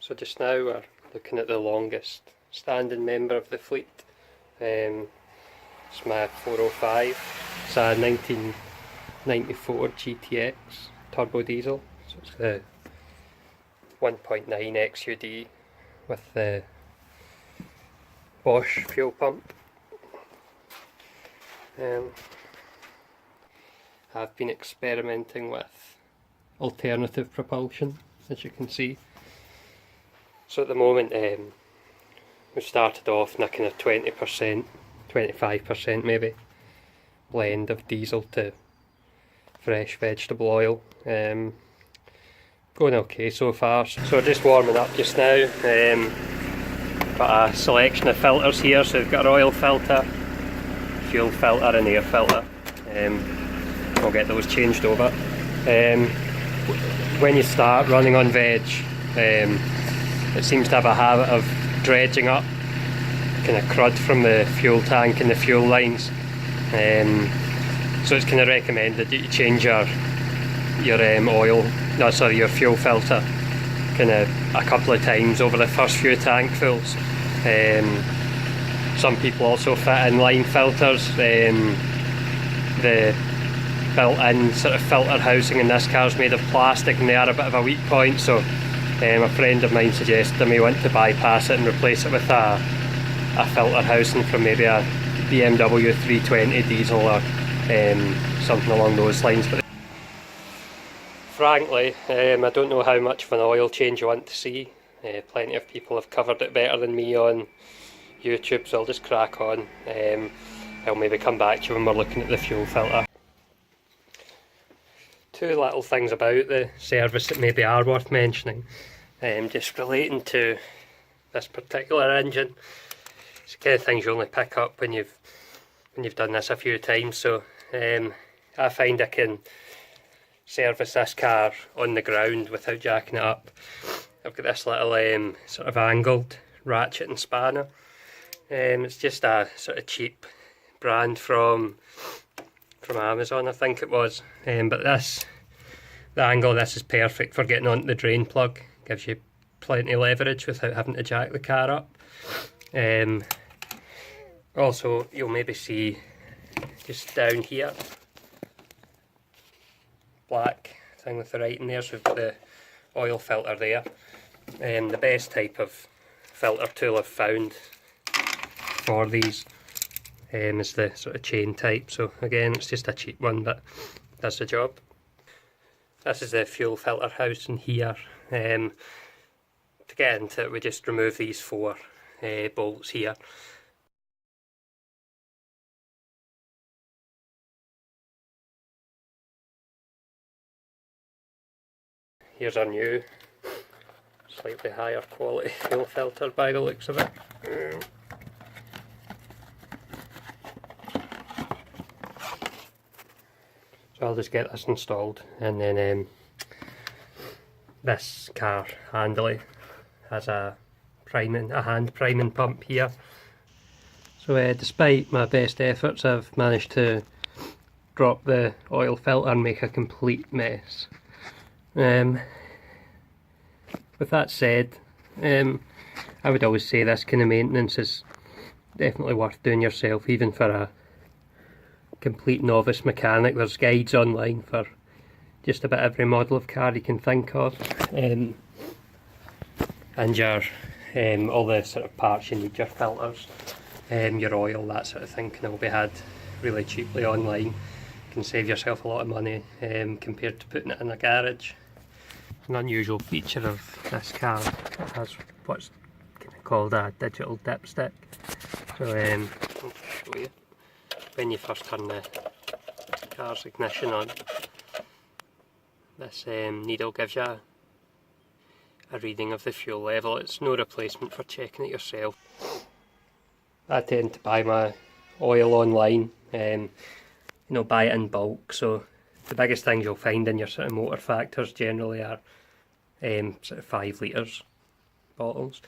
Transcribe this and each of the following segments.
So just now we're looking at the longest standing member of the fleet. It's my 405. It's a 1994 GTX turbo diesel. So it's the 1.9 XUD with the Bosch fuel pump. I've been experimenting with alternative propulsion, as you can see. So at the moment we started off in a kind of 20%, 25% maybe blend of diesel to fresh vegetable oil. Going okay so far. So we're just warming up just now. Got a selection of filters here, so we've got our oil filter, fuel filter and air filter. We'll get those changed over. When you start running on veg, it seems to have a habit of dredging up kind of crud from the fuel tank and the fuel lines. So it's kind of recommended that you change your your fuel filter kind of a couple of times over the first few tankfuls. Some people also fit in line filters. The built-in sort of filter housing in this car is made of plastic and they are a bit of a weak point, so a friend of mine suggested I may want to bypass it and replace it with a filter housing from maybe a BMW 320 diesel or something along those lines. But frankly, I don't know how much of an oil change you want to see. Plenty of people have covered it better than me on YouTube, so I'll just crack on. I'll maybe come back to you when we're looking at the fuel filter. Two little things about the service that maybe are worth mentioning, just relating to this particular engine. It's the kind of things you only pick up when you've done this a few times. So I find I can service this car on the ground without jacking it up. I've got this little sort of angled ratchet and spanner. It's just a sort of cheap brand from Amazon, I think it was. But the angle of this is perfect for getting onto the drain plug. Gives you plenty of leverage without having to jack the car up. Also, you'll maybe see just down here, black thing with the writing there, so we've got the oil filter there. The best type of filter tool I've found for these is the sort of chain type. So again, it's just a cheap one, but does the job. This is the fuel filter house in here. To get into it, we just remove these four bolts here. Here's our new, slightly higher quality fuel filter by the looks of it. So I'll just get this installed, and then this car handily has a hand priming pump here. So despite my best efforts, I've managed to drop the oil filter and make a complete mess. With that said, I would always say this kind of maintenance is definitely worth doing yourself, even for a complete novice mechanic. There's guides online for just about every model of car you can think of, and your all the sort of parts you need, your filters, your oil, that sort of thing, can all be had really cheaply online. You can save yourself a lot of money compared to putting it in a garage. An unusual feature of this car, it has what's kind of called a digital dipstick. So I'll show you. When you first turn the car's ignition on, this needle gives you a reading of the fuel level. It's no replacement for checking it yourself. I tend to buy my oil online, buy it in bulk, so the biggest things you'll find in your sort of motor factors generally are sort of 5 litres bottles.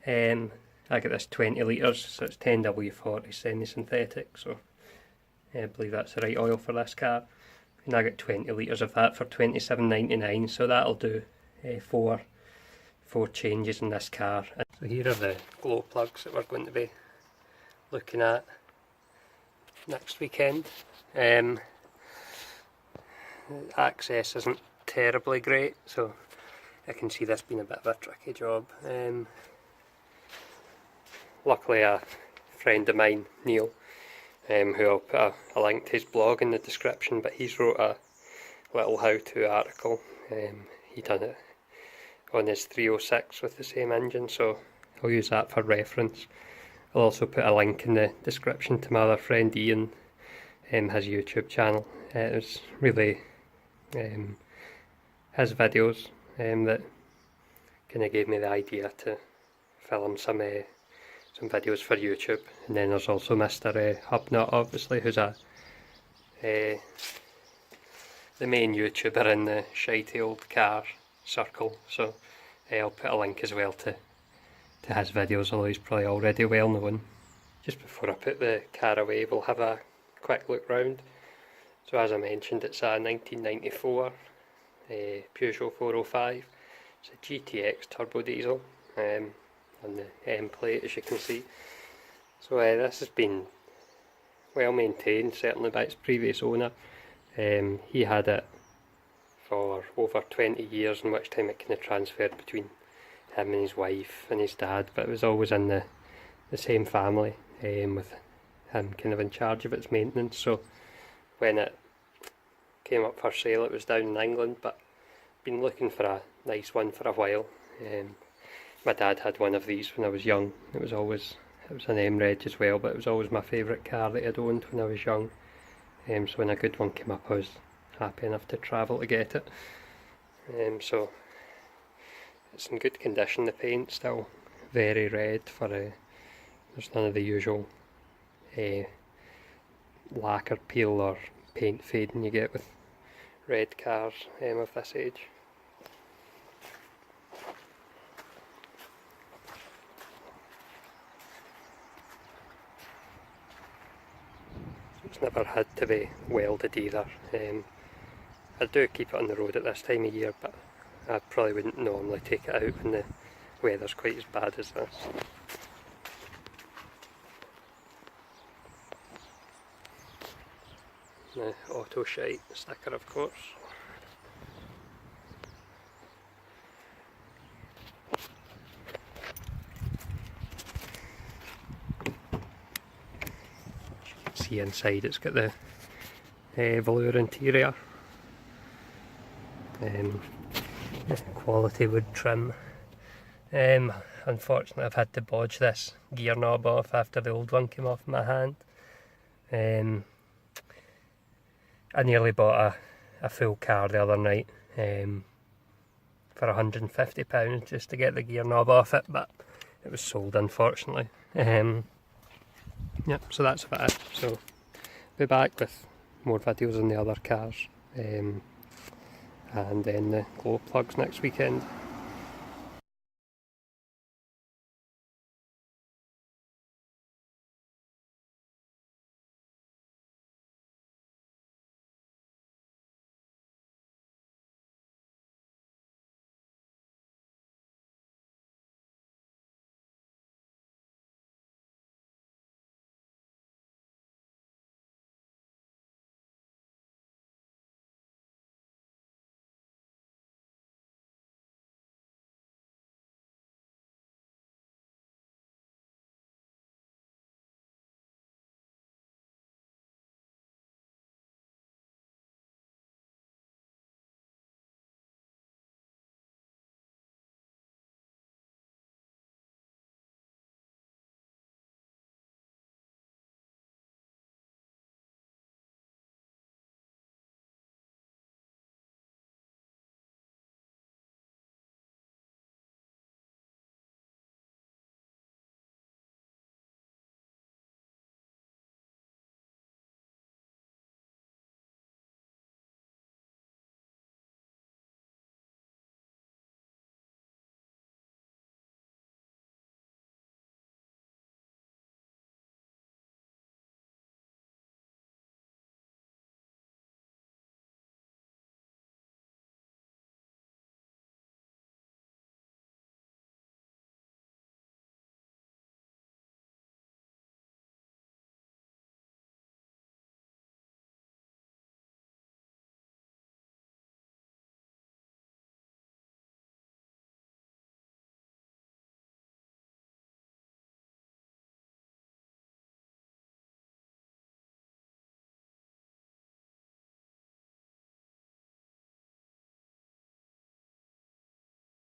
I get this 20 litres, so it's 10W40 semi-synthetic, so I believe that's the right oil for this car. And I get 20 litres of that for £27.99, so that'll do 4 4 changes in this car. So here are the glow plugs that we're going to be looking at next weekend. Access isn't terribly great, so I can see this being a bit of a tricky job. Luckily a friend of mine, Neil, who I'll put a link to his blog in the description, but he's wrote a little how-to article. He done it on his 306 with the same engine, so I'll use that for reference. I'll also put a link in the description to my other friend Iain, his YouTube channel. It was really his videos that kind of gave me the idea to film some videos for YouTube. And then there's also Mr. HubNut, obviously, who's the main YouTuber in the shitey old car circle. So I'll put a link as well to his videos, although he's probably already well known. Just before I put the car away, we'll have a quick look round. So as I mentioned, it's a 1994 Peugeot 405. It's a GTX turbo diesel on the M plate, as you can see. So this has been well maintained, certainly by its previous owner. He had it for over 20 years, in which time it kind of transferred between him and his wife and his dad, but it was always in the same family, with him kind of in charge of its maintenance. So when it came up for sale, it was down in England, but been looking for a nice one for a while. My dad had one of these when I was young. It was an M-Reg as well, but it was always my favourite car that I'd owned when I was young. So when a good one came up, I was happy enough to travel to get it. So it's in good condition. The paint's still very red. There's none of the usual lacquer peel or paint fading you get with red cars of this age. It's never had to be welded either. I do keep it on the road at this time of year, but I probably wouldn't normally take it out when the weather's quite as bad as this. The auto shite sticker, of course. See inside, it's got the velour interior, quality wood trim. Unfortunately I've had to bodge this gear knob off after the old one came off my hand. I nearly bought a full car the other night for £150 just to get the gear knob off it, but it was sold, unfortunately. Yep, so that's about it. So be back with more videos on the other cars, and then the glow plugs next weekend.